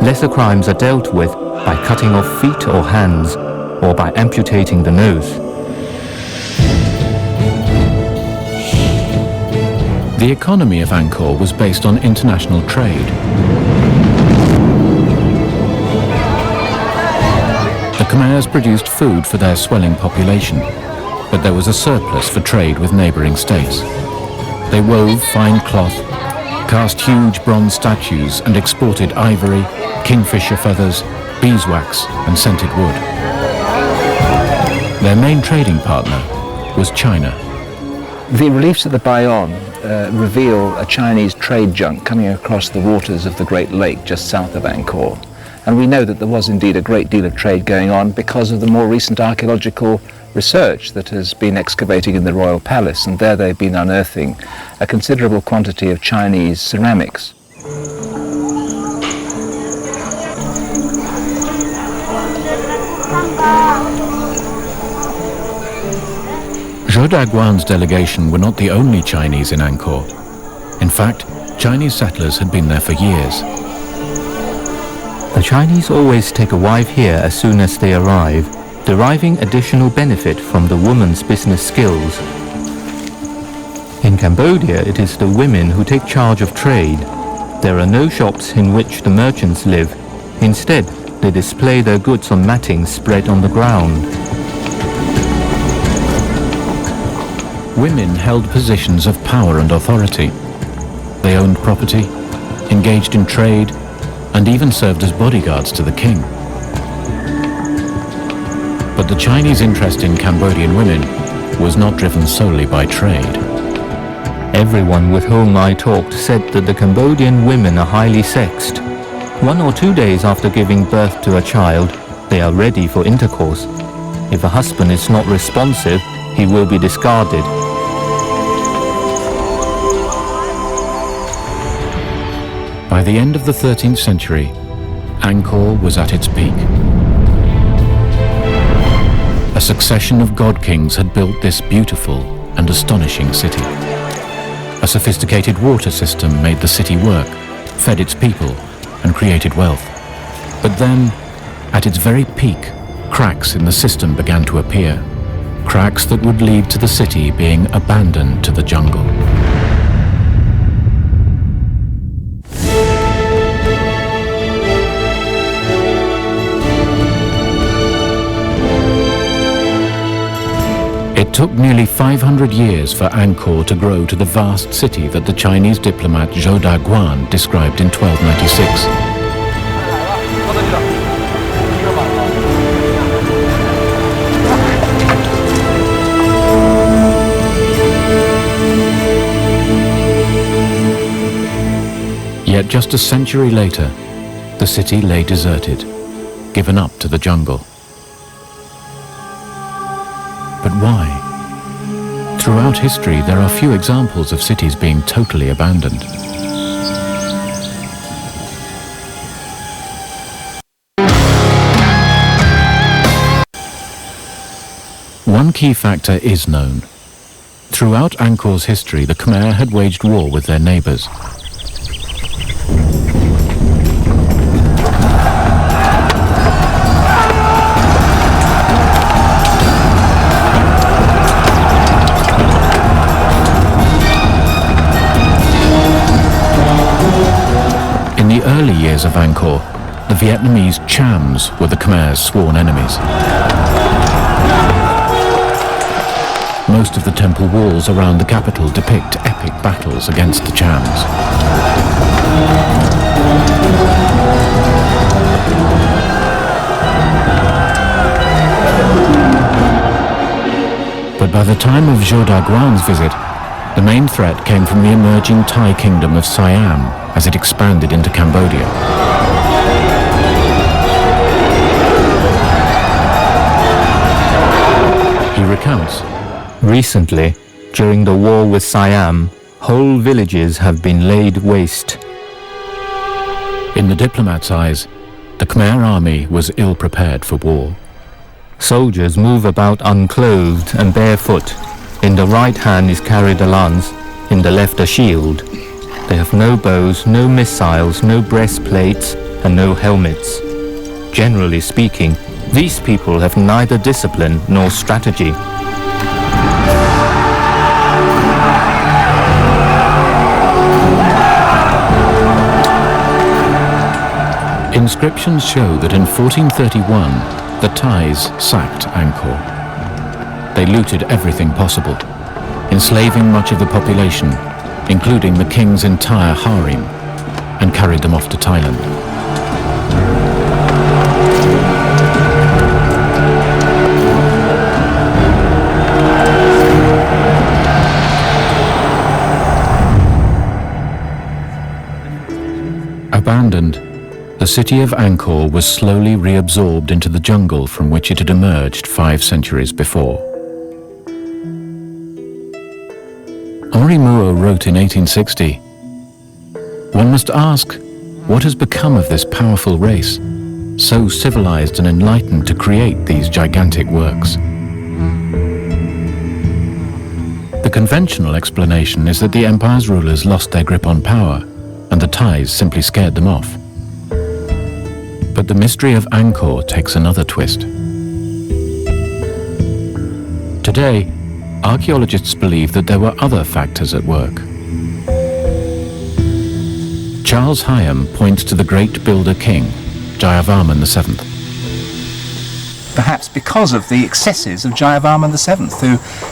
Lesser crimes are dealt with by cutting off feet or hands, or by amputating the nose. The economy of Angkor was based on international trade. The Khmers produced food for their swelling population, but there was a surplus for trade with neighboring states. They wove fine cloth, cast huge bronze statues, and exported ivory, kingfisher feathers, beeswax, and scented wood. Their main trading partner was China. The reliefs at the Bayonne reveal a Chinese trade junk coming across the waters of the Great Lake just south of Angkor. And we know that there was indeed a great deal of trade going on because of the more recent archaeological research that has been excavating in the Royal Palace, and there they've been unearthing a considerable quantity of Chinese ceramics. Zhou Daguan's delegation were not the only Chinese in Angkor. In fact, Chinese settlers had been there for years. The Chinese always take a wife here as soon as they arrive, deriving additional benefit from the woman's business skills. In Cambodia, it is the women who take charge of trade. There are no shops in which the merchants live. Instead, they display their goods on matting spread on the ground. Women held positions of power and authority. They owned property, engaged in trade, and even served as bodyguards to the king. But the Chinese interest in Cambodian women was not driven solely by trade. Everyone with whom I talked said that the Cambodian women are highly sexed. 1 or 2 days after giving birth to a child, they are ready for intercourse. If a husband is not responsive, he will be discarded. By the end of the 13th century, Angkor was at its peak. A succession of god kings had built this beautiful and astonishing city. A sophisticated water system made the city work, fed its people, and created wealth. But then, at its very peak, cracks in the system began to appear. Cracks that would lead to the city being abandoned to the jungle. It took nearly 500 years for Angkor to grow to the vast city that the Chinese diplomat Zhou Daguan described in 1296. Yet just a century later, the city lay deserted, given up to the jungle. But why? Throughout history, there are few examples of cities being totally abandoned. One key factor is known. Throughout Angkor's history, the Khmer had waged war with their neighbors. In the early years of Angkor, the Vietnamese Chams were the Khmer's sworn enemies. Most of the temple walls around the capital depict epic battles against the Chams. But by the time of Zhou Daguan's visit, the main threat came from the emerging Thai kingdom of Siam as it expanded into Cambodia. He recounts, recently, during the war with Siam, whole villages have been laid waste. In the diplomat's eyes, the Khmer army was ill-prepared for war. Soldiers move about unclothed and barefoot. In the right hand is carried a lance, in the left a shield. They have no bows, no missiles, no breastplates, and no helmets. Generally speaking, these people have neither discipline nor strategy. Inscriptions show that in 1431, the Thais sacked Angkor. They looted everything possible, enslaving much of the population, including the king's entire harem, and carried them off to Thailand. Abandoned, the city of Angkor was slowly reabsorbed into the jungle from which it had emerged 5 centuries before. Henri Mouot wrote in 1860, "One must ask, what has become of this powerful race, so civilized and enlightened to create these gigantic works?" The conventional explanation is that the empire's rulers lost their grip on power, and the Thais simply scared them off. But the mystery of Angkor takes another twist. Today, archaeologists believe that there were other factors at work. Charles Hyam points to the great builder king, Jayavarman VII. Perhaps because of the excesses of Jayavarman VII,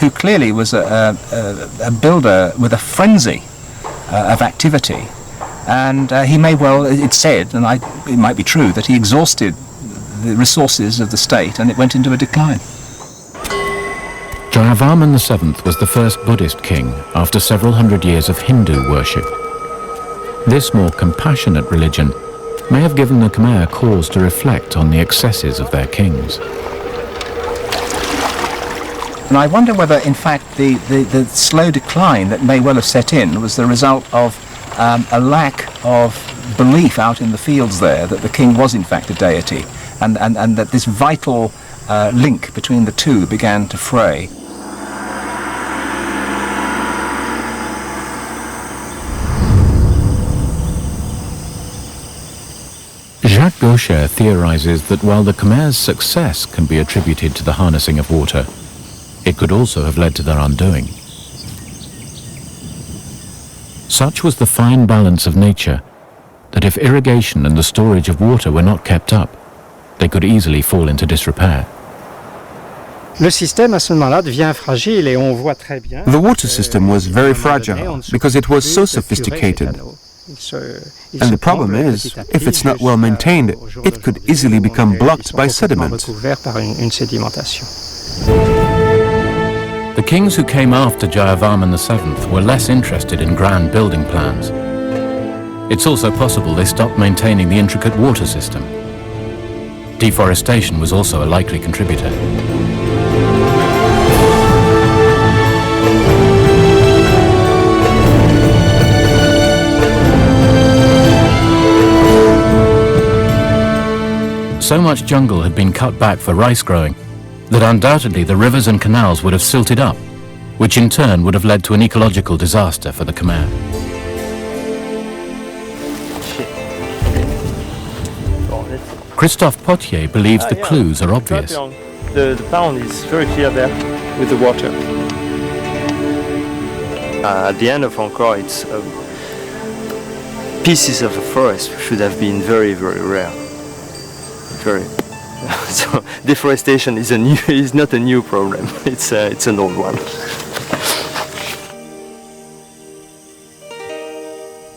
who clearly was a builder with a frenzy of activity. And he may well, it's said, and it might be true, that he exhausted the resources of the state and it went into a decline. Jayavarman VII was the first Buddhist king after several hundred years of Hindu worship. This more compassionate religion may have given the Khmer cause to reflect on the excesses of their kings. And I wonder whether, in fact, the slow decline that may well have set in was the result of a lack of belief out in the fields there that the king was in fact a deity, and that this vital link between the two began to fray. Jacques Gaucher theorizes that while the Khmer's success can be attributed to the harnessing of water, it could also have led to their undoing. Such was the fine balance of nature that if irrigation and the storage of water were not kept up, they could easily fall into disrepair. Le système à ce moment-là devient fragile et on voit très bien. The water system was very fragile because it was so sophisticated. And the problem is, if it's not well maintained, it could easily become blocked by sediment. The kings who came after Jayavarman VII were less interested in grand building plans. It's also possible they stopped maintaining the intricate water system. Deforestation was also a likely contributor. So much jungle had been cut back for rice growing that undoubtedly the rivers and canals would have silted up, which in turn would have led to an ecological disaster for the Khmer. Christophe Potier believes the clues are obvious. The pound is very clear there with the water. At the end of Angkor, it's pieces of the forest should have been very, very rare. So deforestation is not a new problem. It's an old one.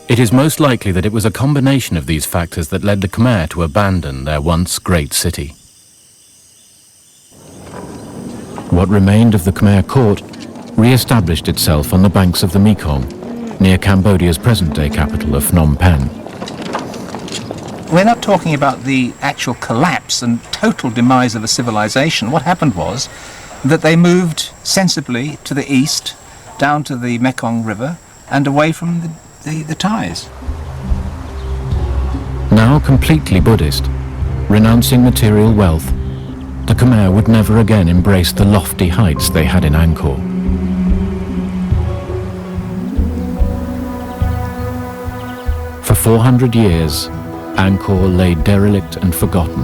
It is most likely that it was a combination of these factors that led the Khmer to abandon their once great city. What remained of the Khmer court re-established itself on the banks of the Mekong, near Cambodia's present-day capital of Phnom Penh. We're not talking about the actual collapse and total demise of a civilization. What happened was that they moved sensibly to the east, down to the Mekong River, and away from the Thais. Now completely Buddhist, renouncing material wealth, the Khmer would never again embrace the lofty heights they had in Angkor. For 400 years, Angkor lay derelict and forgotten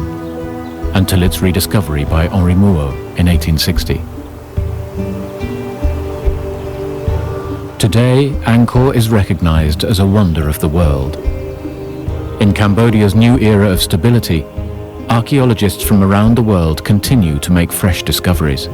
until its rediscovery by Henri Mouot in 1860. Today, Angkor is recognized as a wonder of the world. In Cambodia's new era of stability, archaeologists from around the world continue to make fresh discoveries.